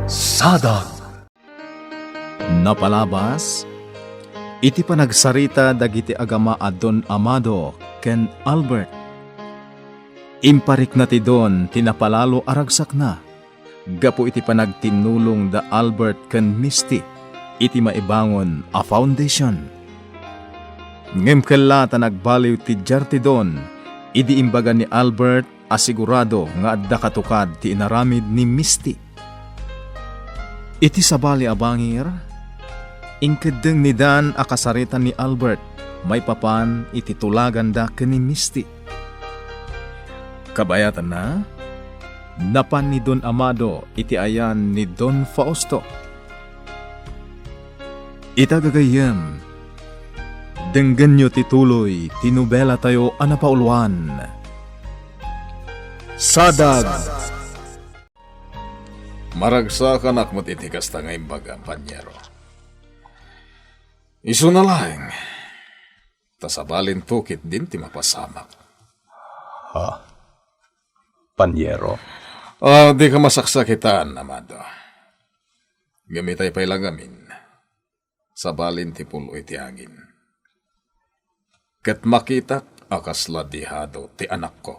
Sadag. Napalabas, iti panagsarita dagiti agama adon Amado ken Albert. Imparik na ti don tinapalalo aragsak na. Gapo iti panagtinulong da Albert ken Misty, iti maibangon a foundation. Ngem kella ta nagbaliw ti jarti don, idi imbaga ni Albert asigurado nga adda katukad ti inaramid ni Misty. Iti sabali abangir, ingkedeng ni Dan akasaritan ni Albert, may papan iti tulagan da ken ni Misty. Kabayatan na, napan ni Don Amado iti ayan ni Don Fausto. Itagagayem, denggan nyo tituloy, tinubela tayo anapauluan. Sadag! Maragsakan akmat itikas ta nga imbaga, panyero. Isu na lang, tasabalin tukit din ti mapasamak. Ha? Panyero? Di ka masaksakitaan, Amado. Gamitay pa'y lagamin. Sabalin ti pulo iti angin. Kat makitak akas ladihado ti anak ko.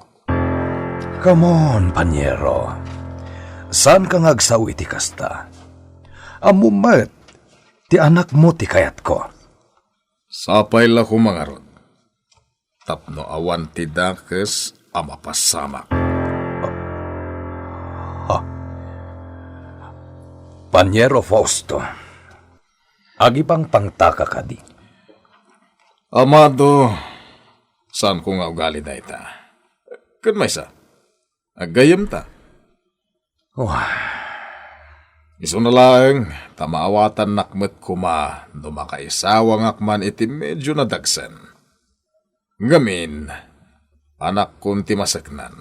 Come on, Panyero. Saan ka ngagsaw iti kasta? Amumet, ti anak mo ti kayat ko. Sapay la kumangarod. Tapno awan ti dakes amapasamak. Panyero Fausto, agi pang pangtaka ka di. Amado, saan ko nga ugali na ita? Kun may sa, agayam ta. Isu na lang, tamaawatan nakmet kuma, dumakaisawa ngakman iti medyo nadagsan. Ngamin, anak kun ti masaknan.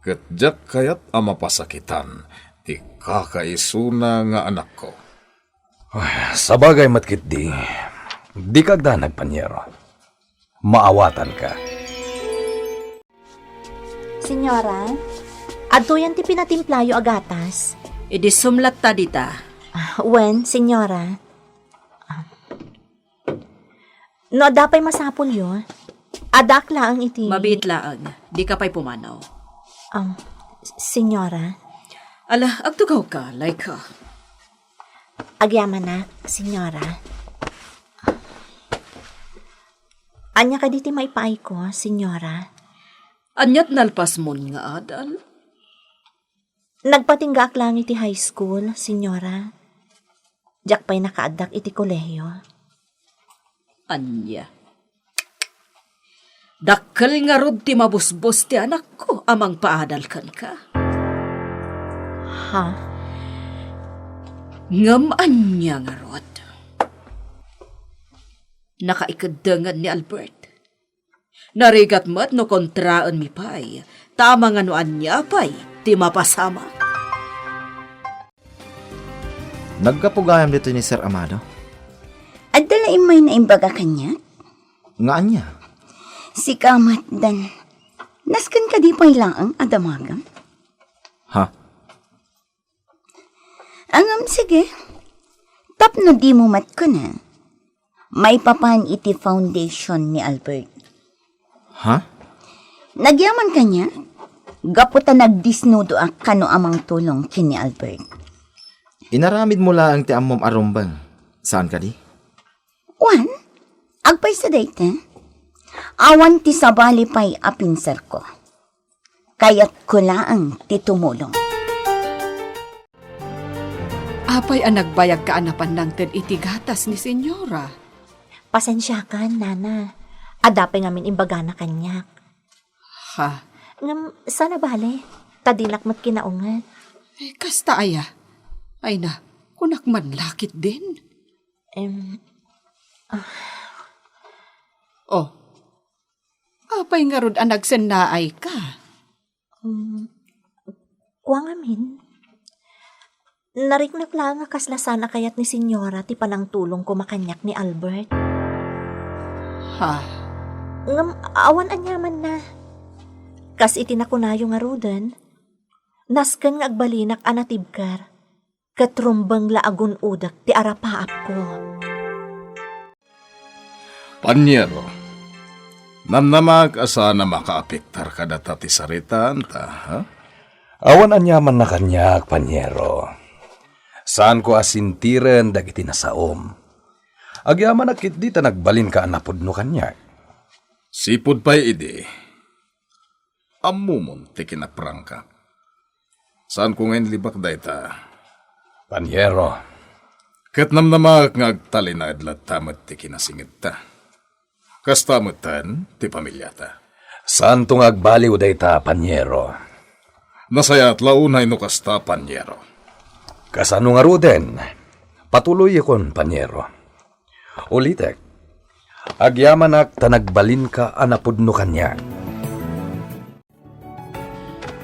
Katjak kayat amapasakitan, ti kakaisuna nga anak ko. Sabagay matkit di kagdanag, Panyero. Maawatan ka. Senyora, adto yan ti pinatimplayo agatas. Idi sumlat ta dita. Wen, senyora. No, dapay masapol yun. Adak laang iti... Mabit laang, di ka pa'y pumanaw. Senyora. Ala, agtugaw ka, like ka. Agyaman na, senyora. Anya ka diti maipaay ko, senyora. Anyat nalpas mo nga adal? Nagpatinggak lang iti high school, senyora. Diyak pa'y nakaadak iti kolehiyo. Anya. Dakkel nga rod ti mabusbos ti anak ko, amang paadal kan ka. Ha? Ngam anya nga rod. Nakaikadangan ni Albert. Narigat mat no kontraan mi pay. Tama nga no anya pay, ti mapasama. Nagkapugayam dito ni Sir Amado? Adala imay na imbaga kanya? Nga anya? Si Kamat dan naskan ka di pa'y laang adamagam? Ha? Angam sige. Tapno di mo mat ko na. May papan iti foundation ni Albert. Ha? Nagyaman kanya? Gaputa nagdisnudo ak kano amang tulong kini Albert. Inaramid mo lang ti amom arumbang. Saan ka di? Wan, agpay sa date. Awan ti sabali pa'y apinsar ko. Kaya't ko laang ti tumulong. Apay ang nagbayag ka anapan ng iti gatas ni Senyora. Pasensya ka, nana. Adapay ngamin imbaga na kanyak. Ha? Ngam, sana bale. Tadilak mat kinaungan. Kasta aya. Ay na, kunak man lakit din. Oh, apay nga rod ang nagsenaay ka. Kuwang amin. Nariknak lang nga kaslasana kayat ni Senyora ti panang tulong ko makanyak ni Albert. Ha? Ngam, awan anyaman na. Kas itinakunayo nga rodan. Nasken nga agbalinak anatibkar. Katrumbang laagon udak ti arapaap ko. Panyero, namnamag asa na makaapektar ka data ti saritaan ta, ha? Awan anyaman na kanyak, Panyero. Saan ko asintiren dagiti nasaom? Agyaman akit di ta nagbalin ka anapod no kanyak. Sipod pa'y ide. Ammumon ti kinaprangka. Saan ko ngayon libak dayta? Panyero, Kat namnamag nga agtali na adlat tamat ti kinasingit ta. Kastamutan ti pamilyata. saan tong agbaliw dayta, Panyero? Nasayat launay no kasta, Panyero. Kasano nga ruden? Patuloy ikon, Panyero. Ulitek, agyaman ak ta nagbalin ka anapod no kanyak.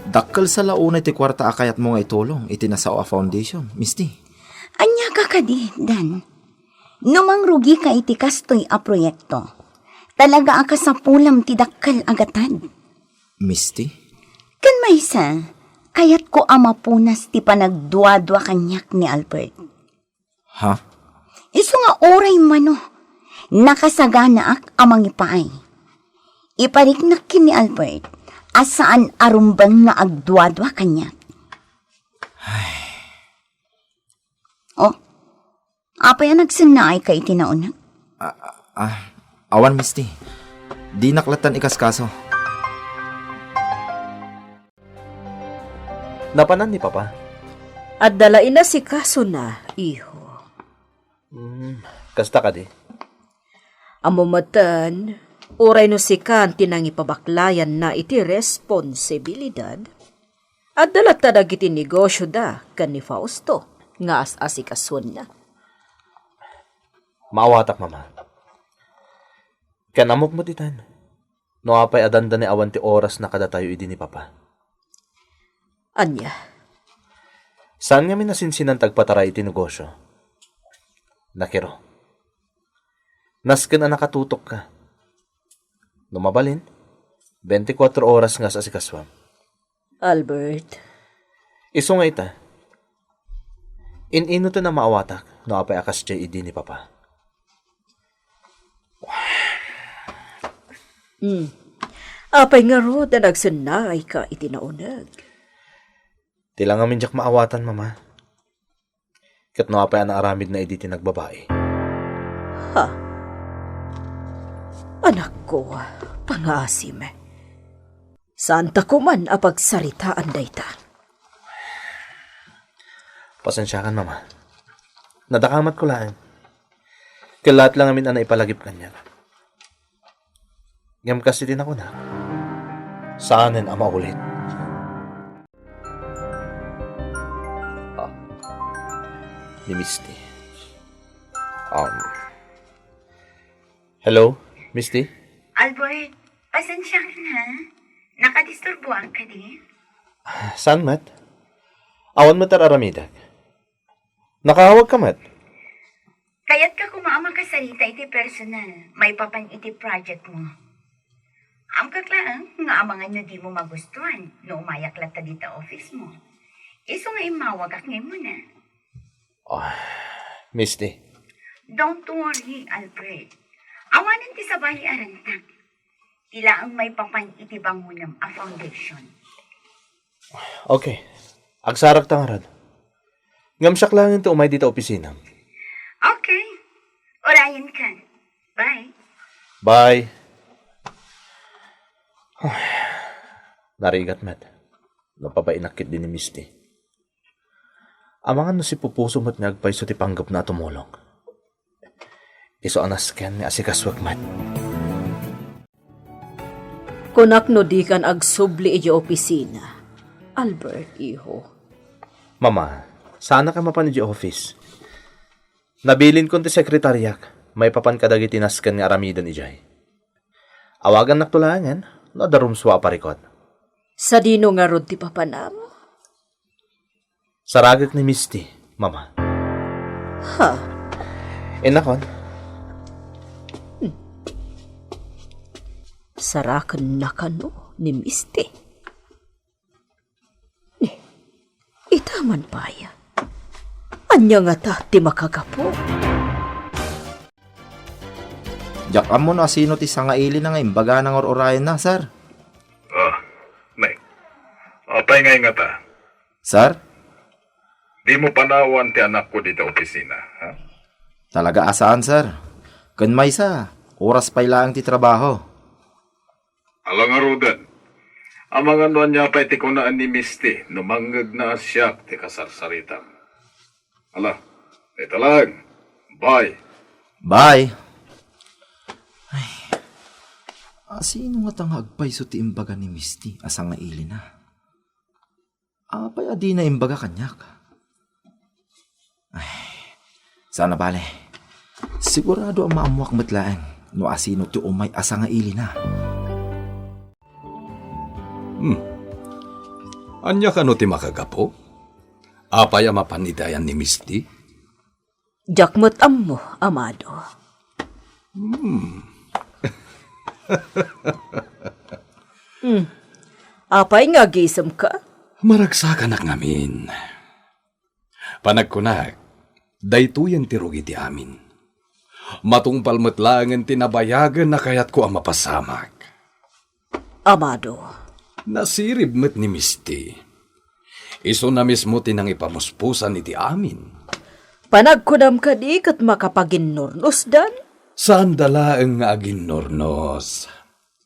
Dakkel sa launay ti kwarta akayat mo nga itulong iti nasao a foundation, Misty. Anya ka kadi, Dan. Numang rugi ka iti kastoy a proyekto. Talaga aka sa pulam ti dakkal agatan. Misty? Kan maysa, kayat ko amapunas ti panagduadwa kanyak ni Albert. Ha? Isu nga oray mano, nakasagana ak amang ipaay. Ipariknak kin ni Albert, asaan arumbang nga agduadwa kanyak. Oh, apa yan nagsanay ka itinaunag? Awan, Misty. Di naklatan ikas kaso. Napanan ni Papa? At dalain na si kaso na, iho. Kasta ka di? Amumatan, uray no si kan tinang ipabaklayan na iti responsibilidad. At dalat iti negosyo da kan ni Fausto, nga as-asikason na. Maawatak, Mama. Kanamok mo titan. No apay adanda ni awan ti oras na kada tayo idi ni Papa. Anya, Saan nga minasinsinan tagpataray iti negosyo? Nakiro. Nasken na nakatutok ka. Lumabalin, 24 oras nga sa asikaswam. Albert, Iso nga ita. Inino to na maawatak no apay akas jay idi ni Papa. apay nga ro na nagsanay ka itinaunag. Tila nga minjak maawatan, Mama. Kat no apay na aramid na idi ti nagbabae. Ha? Anak ko, pangasim. Santa ko man apagsaritaan dayta. Pasensyakan, Mama. Nadakamat ko lang. Kalat lang amin na ipalagip kanya. Ngam kasi din ako na. Saanin ama ulit. Ni Misty. Hello, Misty? Albert, pasensya ka na. Nakadisturbuan ka di? Saan, Mat? Awan mo tararamidag. Nakahawag ka, Mat? Kaya't ka kumama ka sarita iti personal, may papan iti project mo. Am kaklaan, nga amangan nyo di mo magustuhan, no umayak lata dito office mo. Iso nga imawag ak ngayon mo na. Misty. Don't worry, Albert. Awanan ti sabali arantak. Tila ang may papan iti bangunam a foundation. Okay. Agsarak tangarad. Ngam siyak lang ito umay dito opisina. Okay. Orayan ka. Bye. Bye. Narigat, Matt. Napapainakit din ni Misty. Amangan no si pupuso mo't nagpay so ti panggap na tumulong. Iso anasken ni asikaswag, Matt. Kunak no di kan agsubli iti opisina. Albert, iho. Mama, sana ka mapan di office. Nabilin ko ti sekretaryak. May papan kadagiti nasken nga aramidon ijay. Awagan naktulangan, no darum swa parikot. Sa dino nga rod ti papanam? Saragak ni Misty, Mama. Ha? Inakon, Sarakan na kano ni Misty. Itaman pa ya. Anya nga ta, ti makagapo. Jak amo no asino ti sangaili na nga imbaga ng or-orayan na, sir. Nay. Apay ngay nga ta. Sir? Di mo panawan ti anak ko dito opisina, ha? Talaga asaan, sir? Kun may sa, oras pa ilang ti trabaho. Alang nga Rodan, ang mga nuan niya pa iti kunaan ni Misty, numanggag na siyak ti kasarsaritam. Ala, ito lang. Bye. Bye! Ay, asino nga tang agpay so ti imbaga ni Misty, asang ngaili na. Apay adi na imbaga kanyak. Ay, sana bale. Sigurado ang maamuak matlaang no asino ti umay asa nga ili na. Anya ka no ti makagapo? Apay ang mapanidayan ni Misty? Jakmat ammo, amado. Apay nga gisam ka? Maragsakan nak ngamin. Panagkunak, daytoyan ti rugi ti amin. Matungpal matlangan tinabayagan na kayat ko ang mapasamak. Amado. Nasirib met ni Misty. Iso na mismo tinang ipamuspusan iti amin. Panagkunam ka di kat makapaginnornos dan? Saan dala ang aginnornos?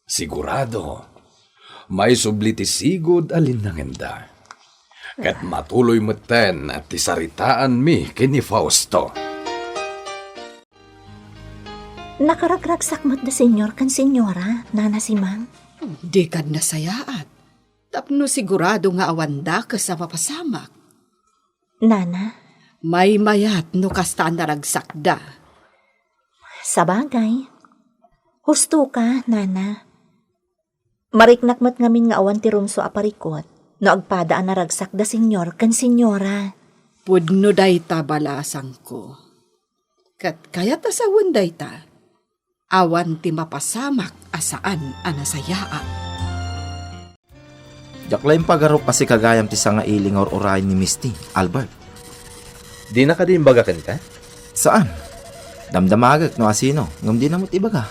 Sigurado, may subli ti sigod alin nangenda. Kat matuloy meten at tisaritaan mi kini Fausto. Nakaragragsak mo't na senyor kan senyora, nana si Mang. Di kad nasayaat. Tapno sigurado nga awanda ka sa papasamak. Nana, May mayat no kastaan naragsak da. sa bagay. Husto ka, nana. Mariknak mo't ngamin nga awan ti rumso aparikot, no agpadaan na ragsak da senyor kan senyora. Pudno day ta balasang ko. Kat kayat asawan day ta. Awan ti mapasamak asaan anasayaat. Jaklaim pagarop kasi kagayam ti sanga iling or-orayan ni Misty, Albert. Di na ka di imbagakan ka? Saan? Damdamagak no asino, ngam di namot ibaga.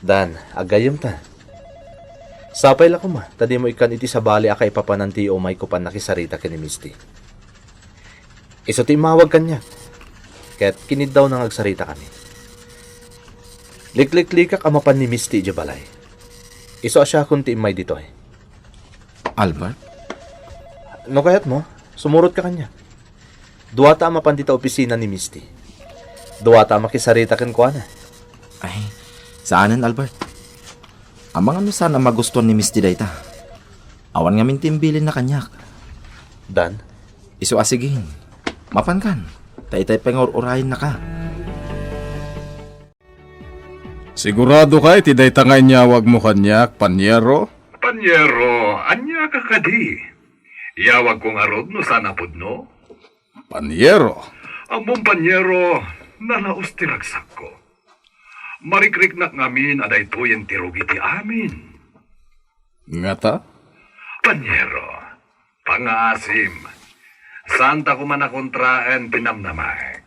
Dan, agayam ta. Sapay la ko ma, tadi mo ikan iti sa bali aka ipapananti o may kupan nakisarita ka ni Misty. Iso ti mawag kanya. Kaya't kinid daw nang agsarita kami. Liklik-likak amapan ni Misty di balay. Iso asya kunti imay dito eh. Albert? No kayat mo, sumurot ka kanya. Duwata amapan dito opisina ni Misty. Duwata makisarita kan ko na. Ay, saanan, Albert? Amang ano sana magustuhan ni Misty dayta? Awan nga mintimbilin na kanyak. Dan, Iso asigin. Mapan kan. Tay-tay pengor-urayin na ka. Sigurado ka iti day tangay niyawag mo kanyak, Panyero? Panyero, anya ka kadi. Iyawag kong arod no sana pudno. Panyero? Among Panyero, nalaos ti ragsak ko. Marikriknak ngamin aday tuyen ti rugi ti amin. Ngata? Panyero, pangasim. Santa ko man nakontraan pinamnamay.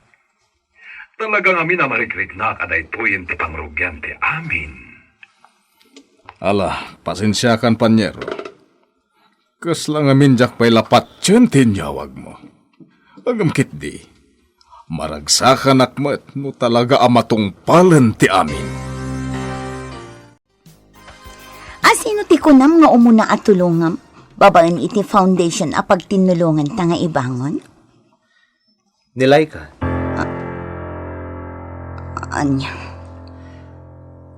Talagang amin na marikriknak aday tuyen ti pangrugyan ti amin. Ala, pasensya kan Panyero. Kas lang amin jak pa'y lapat tiyun tinyawag mo. Agamkit di. Maragsakan akmat no talaga amatungpalan ti amin. Asino ti kunam nga umuna at tulungam? Babaan iti foundation a pagtinulungan ta nga ibangon? nilay ka. Anya?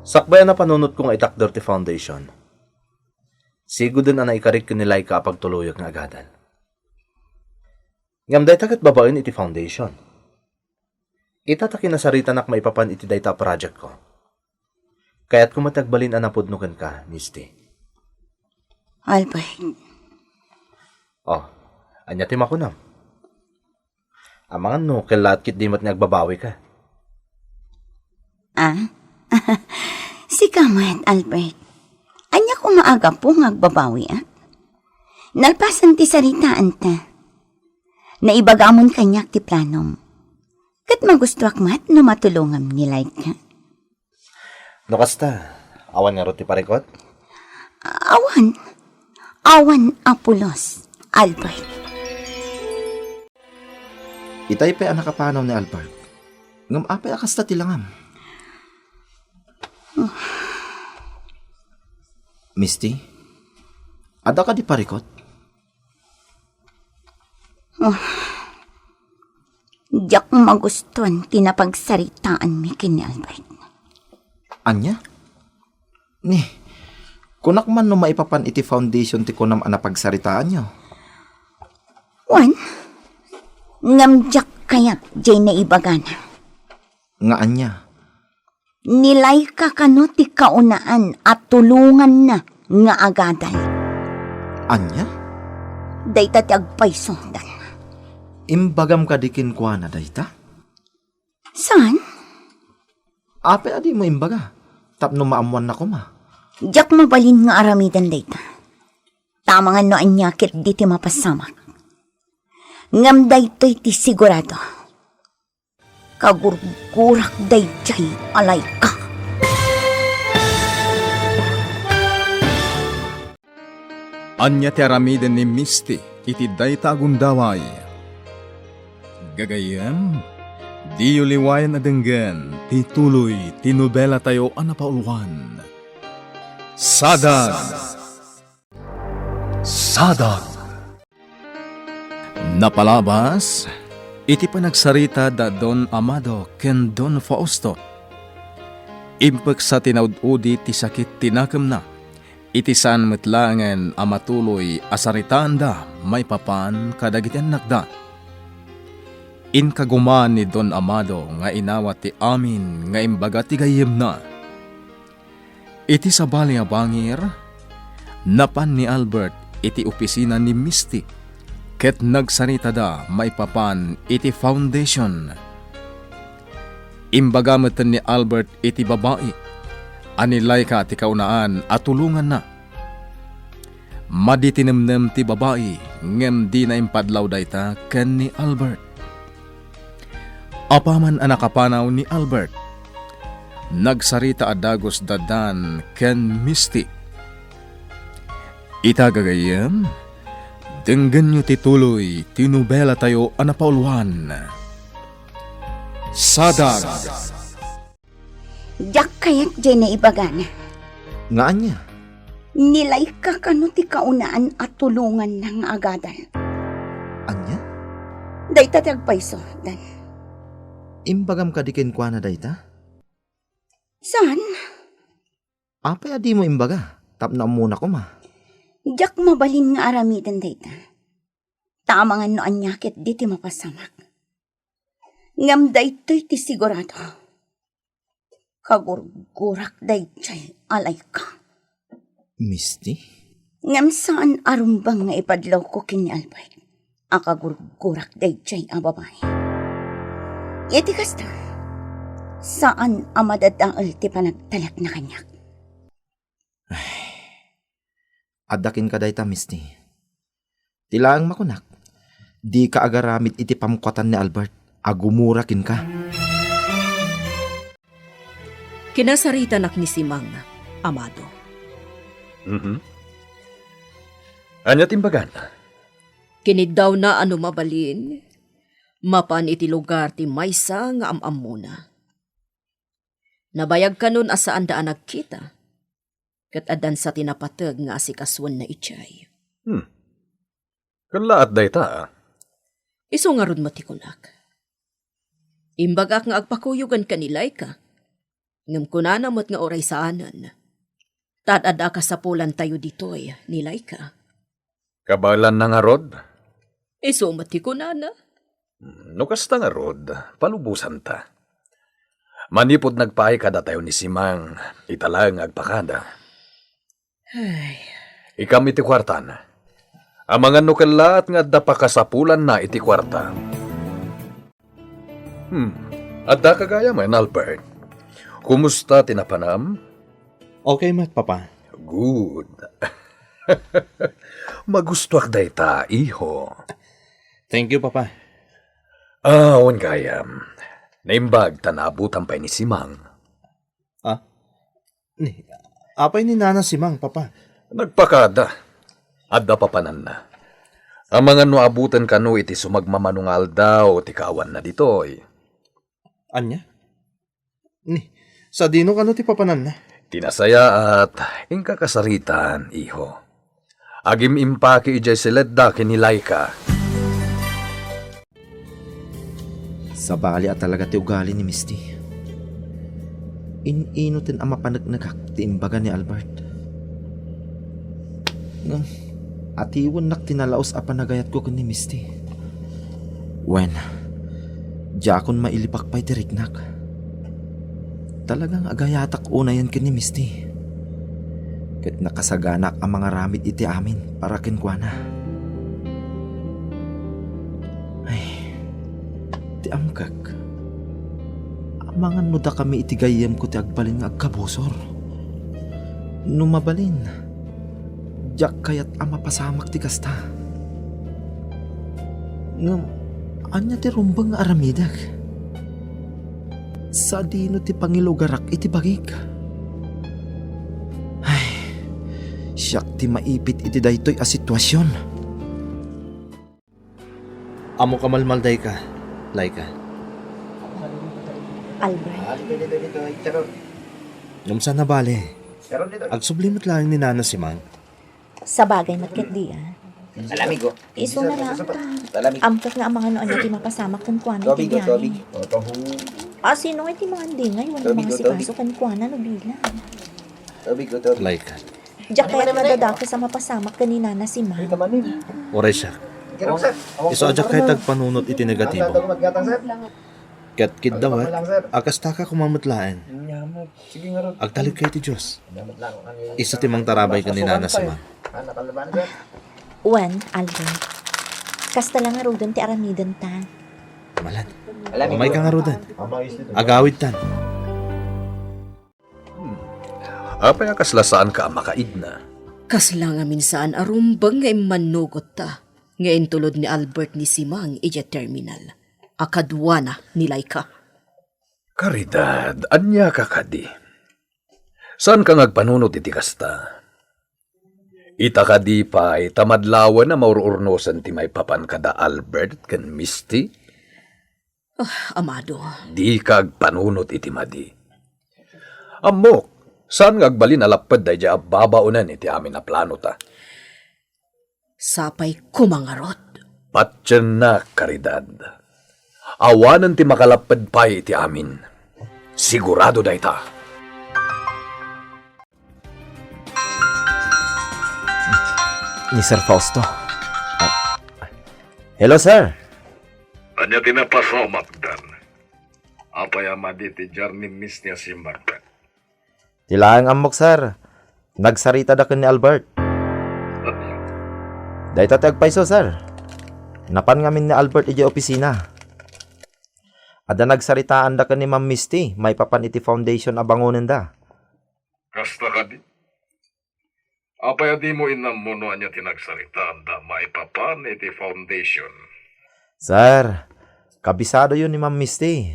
Sakbayan na panunot ko nga itakder ti foundation. Sigod din na ikarik ko nilay ka pagtuluyog nga agadan. Ngamday tagat babaen iti foundation. Itatakin na sarita nak maipapan iti dayta project ko. Kaya't kumatagbalin anapudnukan ka, Misty. Albert. Oh, anya ti makunam. Amangan no, kailat kit di mat nagbabawi ka. Ah? Si kamat, Albert. Anya ko maaga po ngagbabawi at. Nalpasan ti saritaan ta. Naibagamon kanyak ti planom. Kat magustuak mat no matulungam ni Laika. No kasta, awan nga ro ti parikot? Awan Apulos, Albert. Itay pa ang nakapanaw ni Albert. Ngam apay akasta tilangam. Misty, ada ka di parikot? Diyak magustuhan tinapagsaritaan mi kini Albert. Anya? Ni, kunak man no maipapan iti foundation ti kunam anapagsaritaan nyo. Wan, ngamjak kayak jay na ibagana. Nga anya? Nilay ka kano ti kaunaan at tulungan na nga agadal. Anya? Dayta ti agpaysundan. Imbagam ka dikin kwa na dayta? Saan? Ape adi mo imbaga. Tapno maamuan na ko ma. Diyak mabalin nga aramidan dayta. Tama nga no anyakit di ti mapasamak. Ngam daytoy ti sigurado. Kagurgurak dayjay alay ka. Anya ti aramiden ni Misty iti dayta agundaway. Gagayem, di uliwayan adenggen, ti tuloy, ti nobela tayo anapauluan. Sadag! Sadag! Napalabas, iti panagsarita da Don Amado ken Don Fausto. Impek sa tinaud-udi ti sakit tinakam na, iti saan metlangen amatuloy asaritaan da may papan kadagiten nakda. Inkaguman ni Don Amado nga inawat ti amin nga imbaga ti gayem na. Iti sabali a bangir, napan ni Albert iti opisina ni Misty, ket nagsarita da maipapan iti foundation. Imbaga metten ni Albert iti babae, anilay ka ti kaunaan at tulungan na. Maditinimnem ti babae, ngem di na impadlaw dayta ken ni Albert. Apaman ang nakapanaw ni Albert, nagsarita adagos dadan ken Misty. Itagagayem, denggan nyo tituloy, tinubela tayo anapauluan. Sadag! Diyak kayak jay na ibagana. Nga anya? Nilay ka kano ti kaunaan at tulungan ng agadal. Anya? Dayta ti agpayso, dan. Imbagam ka dikin kwa na dayta? Saan? Apay adi mo imbaga. Tapna muna ko ma. Diyak mabalin nga aramidan dayta. Tama nga no anyakit di ti mapasamak. Ngam daytoy ti sigurado. Kagurgurak dayjay alay ka. Misty? Ngam saan arumbang nga ipadlaw ko kini Albert. Akagurgurak dayjay a babae. Iti kasta, saan amadadaal ti panagtalak na kanyak? Adakin ka dayta, Misty. Tilaang makunak. Di ka agaramid iti pamkwatan ni Albert. Agumurakin ka. Kinasarita nak ni Simang, Amado. Anya timbagan? Kinid daw na ano mabalin, mapan iti lugar ti maysa nga amam muna. Nabayag kanon asaan daan nagkita, kat adan sa tinapatag nga asikaswan na itchay. Kalaat dayta. Iso nga ron matikunak. Imbagak nga agpakuyugan kanilay ka, ngam kunanamot nga oray saanan. Tadada ka sa pulan tayo ditoy, nilay ka. Kabalan na nga rod? Iso matikunana. No kasta nga rod, palubusan ta. Manipod nagpaay kada tayo ni Simang, italang agpakada. Ay, Ikam iti kwartan. Ang mga nukalat nga dapakasapulan na iti kwarta. Adda kagaya man, Albert. Kumusta tinapanam? Okay, mat, papa. Good. Magustuak dayta, iho. Thank you, Papa. Awan kaya, naimbag tanabutan pa ni Simang. Apay ni Nana si Mang, Papa. Nagpakada. Adda pa panan na. Ang mga nuabutan kanu iti sumagmamanungal daw ti kawan na ditoy. Anya? Sa dino ka no ti papanan na? Tinasaya at ingka kasaritan, iho. Agim impaki ijay siledda kinilay ka. Sa bali at talaga ti ugali ni Misty. Ininutin ang mapanagnagak ti imbaga ni Albert. At iwan nak tinalaos a panagayat ko ni Misty. When, jakon mailipak pa'y tiriknak. Talagang agayatak una yan ni Misty. Kat nakasaganak ang mga ramid iti amin para kinkwana. Ay, ti amkak. Amangan nuda kami iti gayem ko ti agbalin nga agkabusor. Numabalin. Jak kayat ama pasamak ti kasta. Ngam, anya ti rumbang nga aramidak. Sa dino ti pangilugarak iti bagig. Ay, siyak ti maipit iti daytoy a sitwasyon. Amo ka malmalday ka, Laika. Albert, Numsa na bale. Agsublimot lang ni Nana si Mang. sa bagay matket di Iso na lang ta. Amkat nga ang mga noon ti mapasamak kan kuana ti biyahe. Sino nga ti mga dingay wala mga sikaso kan kuana no bilang. Laika. Diyak kaya nadadako sa mapasamak kanina na si Ma. Oray siya. Iso adyak kay tagpanunot iti negatibo. Kat kid dawat, akas taka kumamutlaan. Agtalig kay ti Diyos. Isa timang tarabay ka ni Nana si Mang. Wen, Albert. Kasta lang nga rodan ti aramidan ta. Malan. Umay ka nga rodan. Agawid tan. Apay akaslasaan ka makaid na. Kasla nga minsan arumbang nga imanugot ta. Nga intulod ni Albert ni Simang ija terminal. Akadwana ni Laika. Karidad, anya ka kadi. Saan ka ngagpanunot iti kasta? Ita kadi pa itamadlawan na maururnosan ti may papan kada Albert kan Misty? Amado. Di kag panunot iti madi. Amok, saan ngagbalin alapad day dya babaunan iti amin na plano ta? Sapay kumangarot. Patyan na, Karidad. Awanan ti makalapad pa iti amin. Sigurado day ta. Ni Sir Fausto. Hello, sir. Anya tinapasomat dan. Apa ya madi ti jarni miss niya si Margaret. Tilaang amok, sir. Nagsarita da ni Albert. Dahita tagpaiso, sir. Napan ngamin ni Albert iji opisina. Ada nagsaritaan da ni Ma'am Misty, may papan iti foundation abangunan da. Kasta ka di? Apa ya di mo inamuno anya tinagsaritaan da maipapan iti foundation. Sir, kabisado yun ni Ma'am Misty.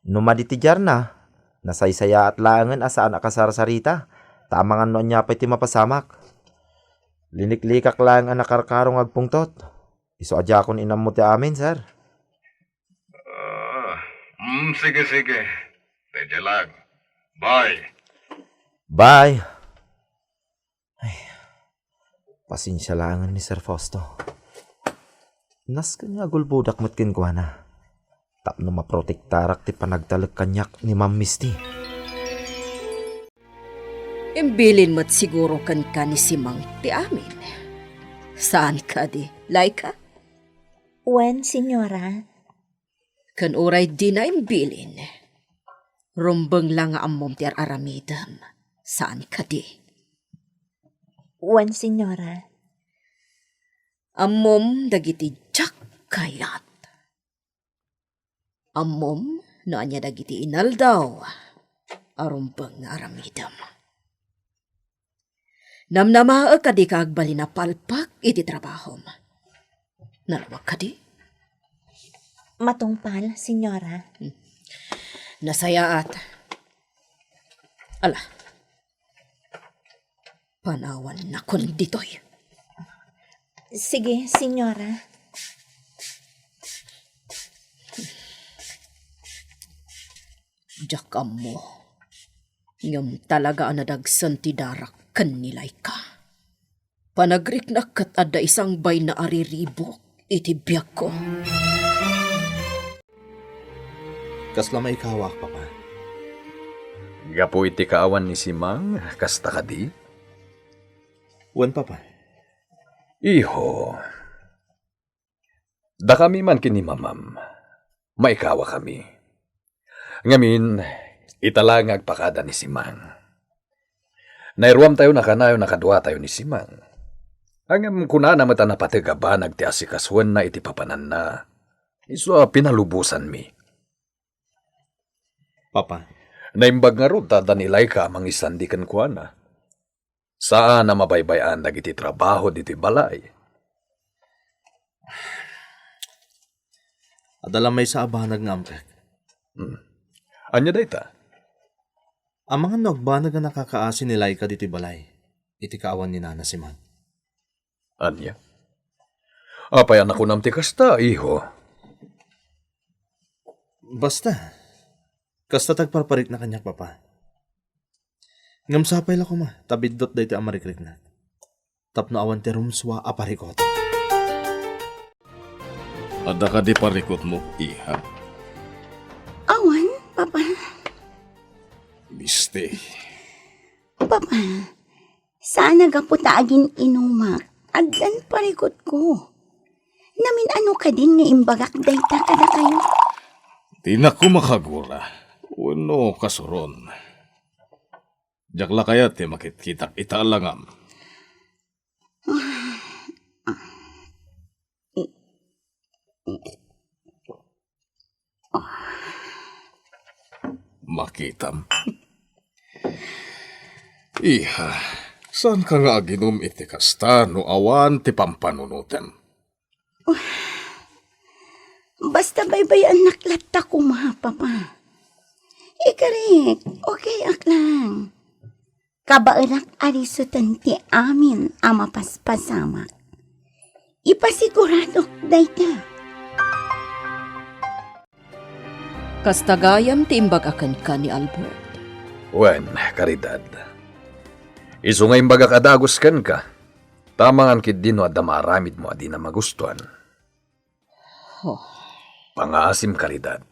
Numaditijar na, nasaysaya at langan asaan akasarsarita. Tamangan no niya pa iti mapasamak. Liniklikak lang ang nakarkarong agpungtot. Iso adya akong inam mo ti amin, sir. Sige. Pwede lang. Bye. Bye. Ay, pasensya langan ni Sir Fausto. Nas kanya gulbudak matkin ko na. Tapno maprotektarak ti panagtalag kanyak ni Ma'am Misty. Imbilin mo't siguro kan ka ni Simang ti amin. Saan ka di, Laika? Wen, senyora. Kan oray di na imbilin. Rumbang lang nga amom ti aramidam. Saan ka di? Wen, senyora. Amom dagiti jak kayat. Amom no anya dagiti inal daw. Arumbang nga aramidam. Namnamaa ka di kagbali na palpak iti trabahom. Nalawag ka di? Matungpal, senyora. Nasayaat. Ala. Panawan na ko ni ditoy. Sige, senyora. Jakam mo. Ngam talaga anadagsan ti darak kanilay ka. Panagriknak kat ada isang bay na ariribok iti biyak ko. Kasla may kawak, Papa. Gapo iti kaawan ni Simang, kasta ka di? Wan, Papa. Iho, da kami man kini mamam, maikawa kami. Ngamin, italang agpakada ni Simang. Nairuam tayo nakanayo nakadwa tayo ni Simang. Hangam kuna na mata napatiga ba nagtiasikaswan na iti papanan na. Iso pinalubusan mi. Papa. Naimbag nga ro tada nilay ka mang isandikan kuha na. Saan na mabaybayan dagiti trabaho diti balay? Adala may sa abanag nga amkak. Anya dayta? Ang mga nagbanag nga nakakaasin nilay ka dito balay. Iti kaawan ni Nana Simang. Anya? Apayan ako nam ti kasta, iho. Basta. Kasta tagparparit na kanyak, Papa. Ngamsapay la ko ma, tabidot dito ang marikrik na. Tapno awan ti rumswa aparikot. Ada ka di parikot mo, iha. Awan, Papa. Miste. Papa, saan nagaputa agin inumak? Agdan parikot ko. Namin ano ka din nga imbagak dayta kada kayo. Di na ko makagura. Uno kasuron. Jakla kaya ti makitkitak italangam. Makitam. Iha, saan ka nga aginom iti kasta no awan ti pampanunutem? Basta baybayan naklatta ko ma, Papa. Ikarik, okay aklang. Kabairak arisutan ti amin ama paspasamak. Ipasigurado dayta. Kastagayam ti imbagakan ka ni Albert. Wen, karidad. Iso nga imbaga kadagos kan ka. Tamangan kid dino at damaramid mo adi na magustuhan. Oh. Pangasim karidad.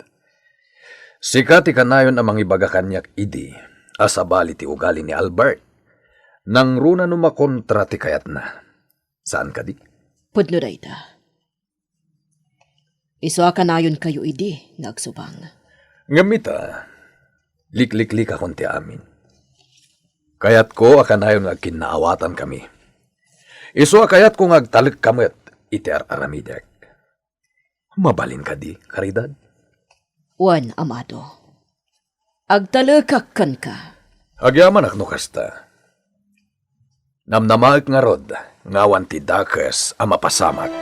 Sikati kanayon amang ibaga kanyak idi, asabali ti ugali ni Albert. Nang runa numakontra ti kayat na. Saan ka di? Pudno dayta. Iso akanayon kayo idi, nagsubang. Ngamita, liklik-lik akong ti amin. Kayat ko akanayon nga kinaawatan kami. Iso kayat ko ngagtalik kamet iti aramidak. Mabalin ka di, karidad? Wan, amado. Agtalakakkan ka. Agyaman akno kasta. Namnamaak nga rod, ngawan ti dakes ang mapasamak.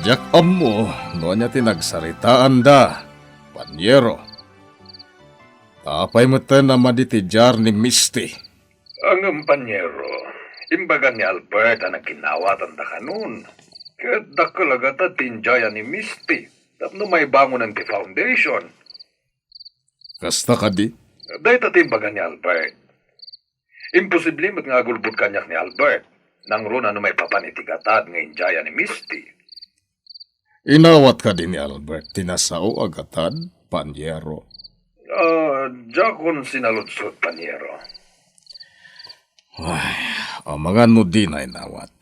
Jak mo, no niya tinagsaritaan da, panyero. Tapay mo tayo na maditijar ni Misty. Ang panyero, imbaga ni Albert ang nagkinawatan da kanun. Kaya dakalagata tinjaya ni Misty. Tapno may bangon ng foundation. Kasta ka di? Dahil tatimbaga ni Albert. Imposible magngagulbud kanyak ni Albert. Nang runa no may papanitigatad ng injaya ni Misty. Inawat ka din ni Albert, tinasao agatad, panyero. Jakon sinalutsot, panyero. Ay, amangan no di na inawat.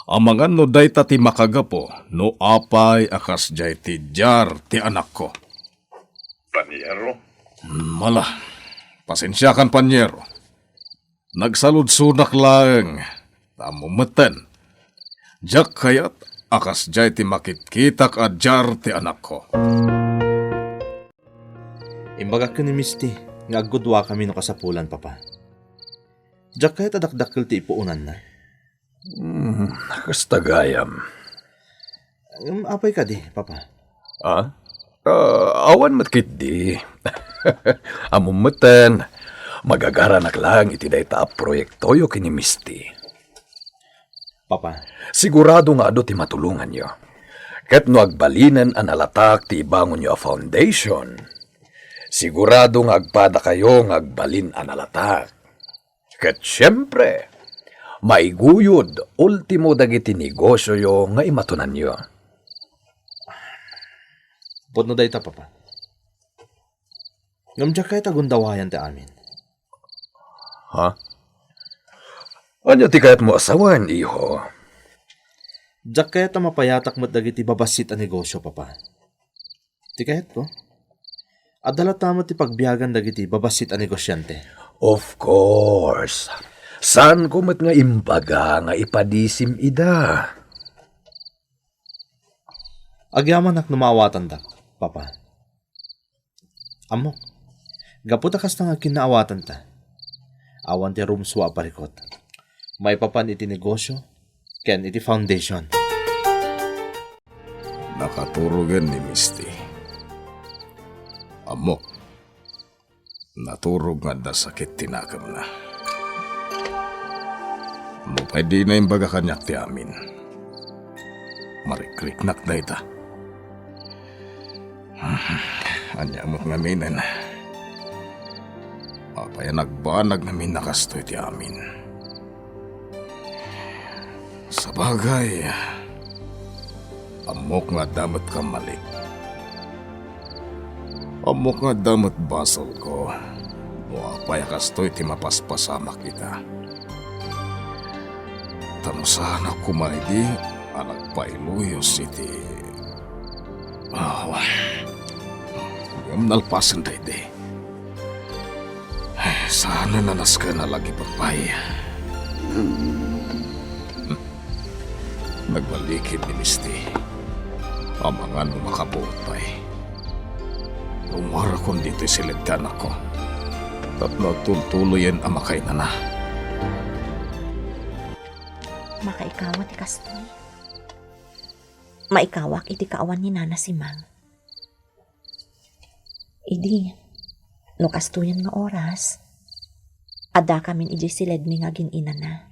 Amangan no day ti makagapo, no apay akas jay ti jar ti anak ko. Panyero? Mala, pasensya kan panyero. Nagsalud-sunak lang, tamumeten. Jak kayat akas jay ti makitkitak a jar ti anak ko. Imbaga ka ni Misty, nga agudwa kami no kasapulan, Papa. Diyak kaya tadakdakkel ti ipuunan na. Kastagayam. Apay ka di, Papa. Awan matkit di. Amumutan, magagaranak lang iti dayta a proyektoyo kini Misty. Papa, Sigurado nga ado ti matulungan nyo. Ket no agbalinan an alatak ti ibangon nyo a foundation, sigurado nga agpada kayo nga agbalin an alatak. Ket syempre, maiguyod ultimo dagiti negosyo yo nga imatunan nyo. no dayta, Papa. Ngamdya kaya tagundawayan ti amin. Ha? Anya ti kayat mo asawan, iho? Diyak kaya ta mapayatak mo't dagiti babasit a negosyo, Papa. Ti kayat ko? Adala tamo ti pagbiyagan dagiti babasit a negosyante. Of course. Saan ko mat nga imbaga nga ipadisim ida? Agyaman ak numawatan ta, Papa. Amo, gaputa kas nga kinaawatan ta. Awan ti room swa parikot. May papan iti negosyo, ken iti foundation. Nakaturugan ni Misty. Amo, naturog nga da sakit tinakam na. Mo pwede na yung baga kanyak ti amin. Marikriknak na ita. Anya mo't ngaminan. Apaya nagbanag namin nakastoy ti amin. Sa bagay, amok nga damat kamalik. Amok nga damat basol ko. O apaya kastoy ti mapaspasamak kita. Tanusahan ako maidi, anak pailuyos iti. Nalpasan tayo di. Sana nanas ka na lagi pagpay. Nagbalikid ni Misty. Amangan mo makabuot pa eh. Umara kong dito siligtan ako. Tatlo tultuloyin ang makay na na. Makaikawat ti kastoy. Maikawak iti kaawan ni Nana si Mang. Idi, no kastuyan nga oras, ada kamin iji silid mi nga ginina na.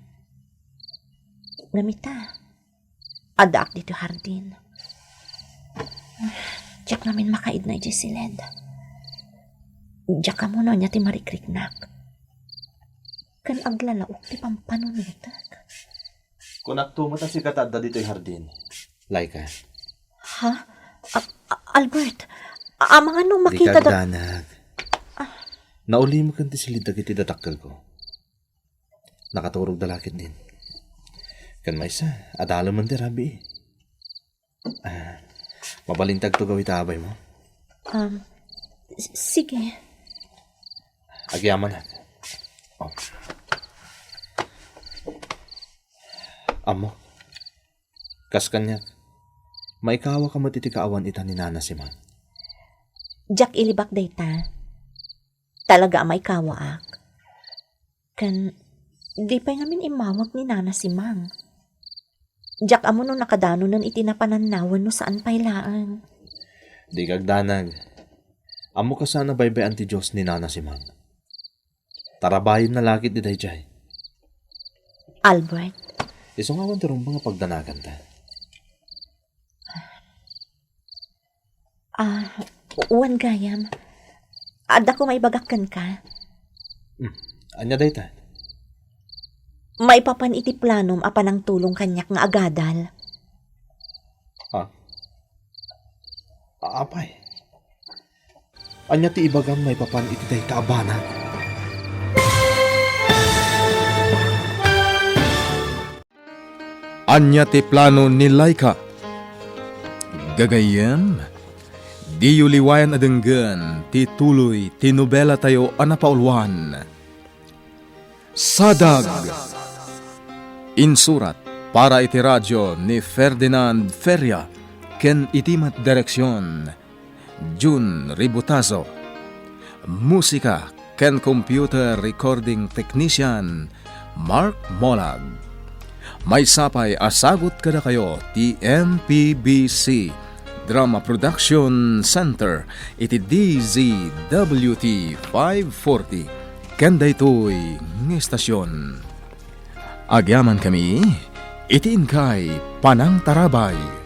Namita, ada ak dito hardin. Diyak namin makaid na iji silid. Diyak ka mo no niya ti marikriknak. Kan aglalaok ti pampanunitak. Kung nagtumata si Katadda dito'y hardin. Laika. Ha? Albert, mga nung makita Di kagdanag. Nauli mo kanti silid dagiti datakkel ko. Nakaturog dalakit din. Kan maysa, adalo man di rabi. Mabalintag to gawit abay mo. Sige. Agyaman na. Oh. Amo, kas kanyak, maikawa ka matitikaawan ita ni Nana si Mang. Jack ilibak dayta. Talaga may kawaak. Kan, di pa ngamin imawag ni Nana si Mang. Jack amo no nakadano nun itinapananawan no saan pailaan. Di kagdanag. Amo ka sana baybayan ti Diyos ni Nana si Mang. Tarabayin na lakit di dayjay. Albert. Iso nga wan tirong mga pagdanagan ta. Uwan gayam. Ada ko may bagakan ka. Anya dayta? May papan iti planom apan ang tulong kanyak nga agadal. Apay. Anya ti ibagam may papan iti dayta abana. Anya ti plano ni Laika. Gagayem, di yuliwayan adenggan ti tuloy ti nobela tayo anapaulwan. Sadag. Insurat para iti radyo ni Ferdinand Feria ken itimat direksyon Jun Ributazo. Musika ken computer recording technician Mark Molag. May sapay asagot kada kayo ti MPBC Drama Production Center iti DZWT 540 kanda ito'y ng estasyon. Agyaman kami, itiin kay Panang Tarabay.